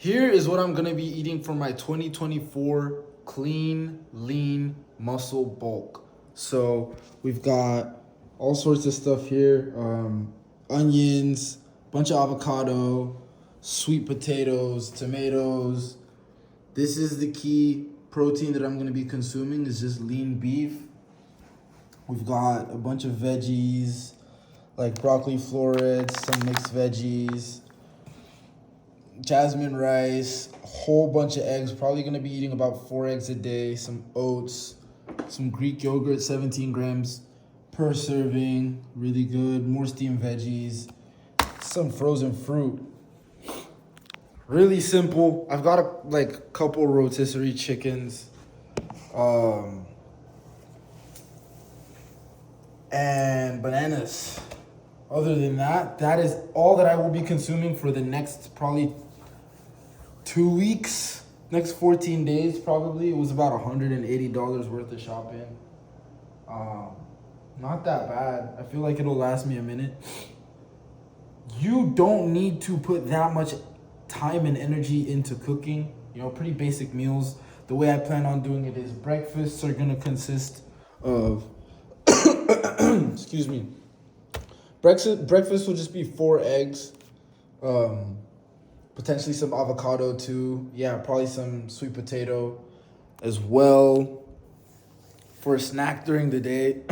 Here is what I'm gonna be eating for my 2024 clean, lean muscle bulk. So we've got all sorts of stuff here: onions, bunch of avocado, sweet potatoes, tomatoes. This is the key protein that I'm gonna be consuming is just lean beef. We've got a bunch of veggies like broccoli florets, some mixed veggies, jasmine rice, a whole bunch of eggs. Probably gonna be eating about 4 eggs a day, some oats, some Greek yogurt, 17 grams per serving, really good. More steamed veggies, some frozen fruit. Really simple. I've got a couple rotisserie chickens, and bananas. Other than that, that is all that I will be consuming for the next probably 2 weeks, next 14 days probably. It was about $180 worth of shopping. Not that bad. I feel like it'll last me a minute. You don't need to put that much time and energy into cooking. Pretty basic meals. The way I plan on doing it is breakfasts are gonna consist of excuse me. Breakfast will just be 4 eggs, potentially some avocado too. Yeah, probably some sweet potato as well. For a snack during the day,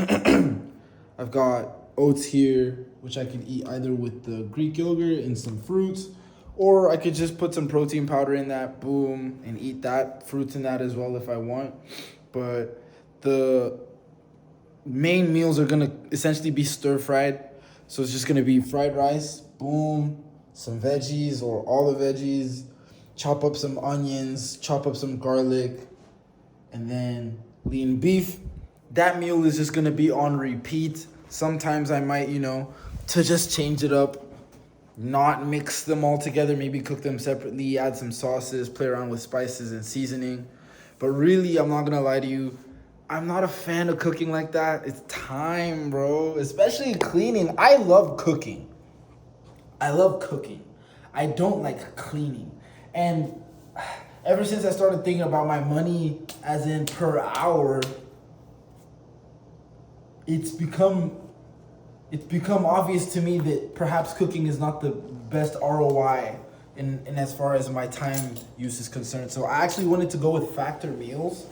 I've got oats here, which I can eat either with the Greek yogurt and some fruits, or I could just put some protein powder in that, boom, and eat that, fruits in that as well if I want. But the main meals are gonna essentially be stir fried. So it's just gonna be fried rice, boom, some veggies or all the veggies, chop up some onions, chop up some garlic, and then lean beef. That meal is just gonna be on repeat. Sometimes I might, to just change it up, not mix them all together, maybe cook them separately, add some sauces, play around with spices and seasoning. But really, I'm not gonna lie to you, I'm not a fan of cooking like that. It's time, bro. Especially cleaning. I love cooking. I love cooking. I don't like cleaning. And ever since I started thinking about my money as in per hour, it's become obvious to me that perhaps cooking is not the best ROI in as far as my time use is concerned. So I actually wanted to go with factor meals.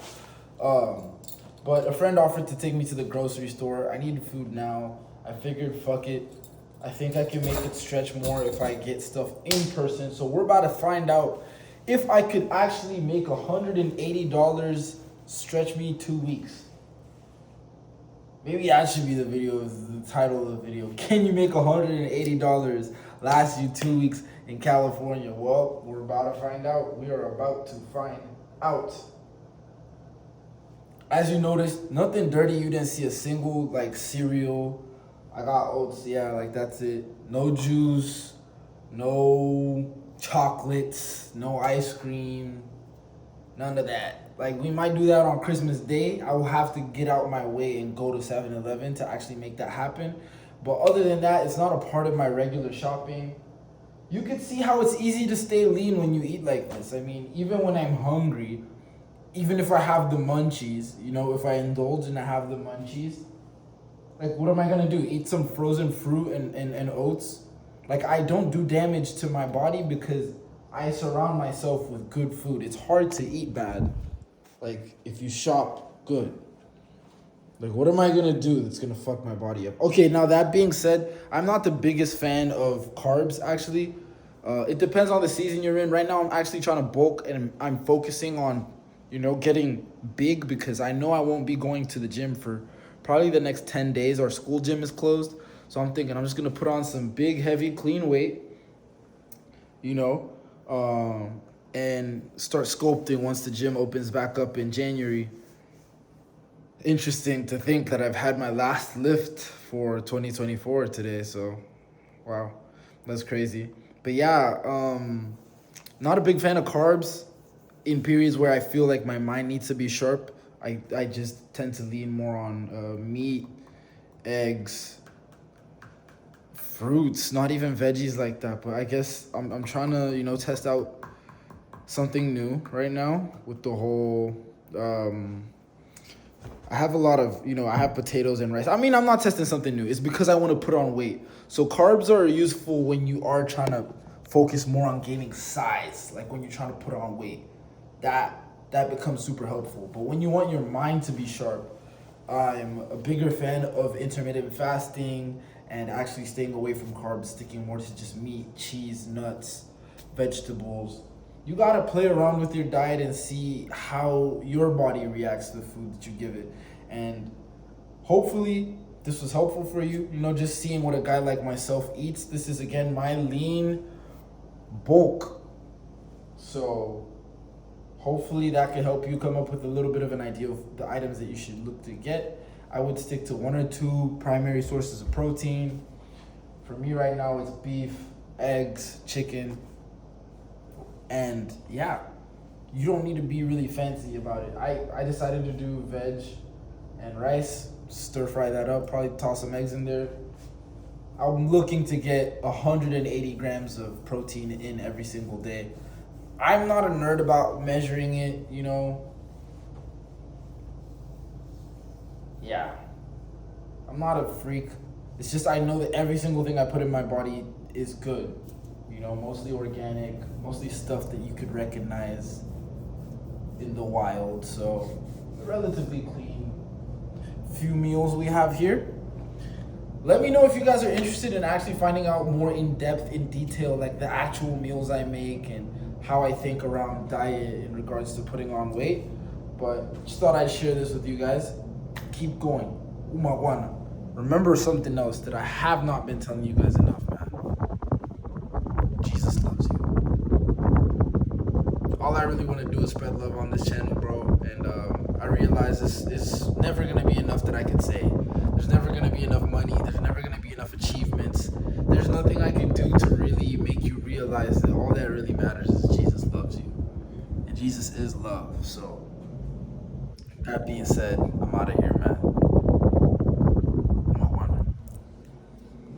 But a friend offered to take me to the grocery store. I needed food now. I figured, fuck it. I think I can make it stretch more if I get stuff in person. So we're about to find out if I could actually make $180 stretch me 2 weeks. Maybe that should be the title of the video. Can you make $180 last you 2 weeks in California? Well, we're about to find out. We are about to find out. As you noticed, nothing dirty. You didn't see a single cereal. I got oats. Yeah, that's it. No juice, no chocolates, no ice cream, none of that. We might do that on Christmas Day. I will have to get out my way and go to 7-Eleven to actually make that happen. But other than that, it's not a part of my regular shopping. You can see how it's easy to stay lean when you eat like this. I mean, even when I'm hungry, even if I have the munchies, if I indulge and I have the munchies, what am I gonna do? Eat some frozen fruit and oats? I don't do damage to my body because I surround myself with good food. It's hard to eat bad, if you shop good. What am I gonna do that's gonna fuck my body up? Okay, now that being said, I'm not the biggest fan of carbs, actually. It depends on the season you're in. Right now, I'm actually trying to bulk and I'm focusing on getting big because I know I won't be going to the gym for probably the next 10 days. Our school gym is closed. So I'm thinking I'm just going to put on some big, heavy, clean weight, and start sculpting once the gym opens back up in January. Interesting to think that I've had my last lift for 2024 today. So, wow, that's crazy. But yeah, not a big fan of carbs. In periods where I feel like my mind needs to be sharp, I just tend to lean more on meat, eggs, fruits, not even veggies like that. But I guess I'm trying to, test out something new right now with the whole. I have a lot of, I have potatoes and rice. I mean, I'm not testing something new. It's because I want to put on weight. So carbs are useful when you are trying to focus more on gaining size, like when you're trying to put on weight. That becomes super helpful. But when you want your mind to be sharp, I'm a bigger fan of intermittent fasting and actually staying away from carbs, sticking more to just meat, cheese, nuts, vegetables. You gotta play around with your diet and see how your body reacts to the food that you give it. And hopefully this was helpful for you. Just seeing what a guy like myself eats. This is again my lean bulk. So hopefully that can help you come up with a little bit of an idea of the items that you should look to get. I would stick to 1 or 2 primary sources of protein. For me right now, it's beef, eggs, chicken. And yeah, you don't need to be really fancy about it. I decided to do veg and rice, stir fry that up, probably toss some eggs in there. I'm looking to get 180 grams of protein in every single day. I'm not a nerd about measuring it, Yeah. I'm not a freak. It's just I know that every single thing I put in my body is good. Mostly organic, mostly stuff that you could recognize in the wild. So, relatively clean few meals we have here. Let me know if you guys are interested in actually finding out more in depth, in detail, like the actual meals I make and how I think around diet in regards to putting on weight. But just thought I'd share this with you guys. Keep going. Umawana. Remember something else that I have not been telling you guys enough, man. Jesus loves you. All I really want to do is spread love on this channel, bro. And I realize it's never going to be enough that I can say. There's never going to be enough money. There's never going to be enough achievements. There's nothing I can do to really make you realize that all that really matters is Jesus loves you. And Jesus is love. So, that being said, I'm out of here, man.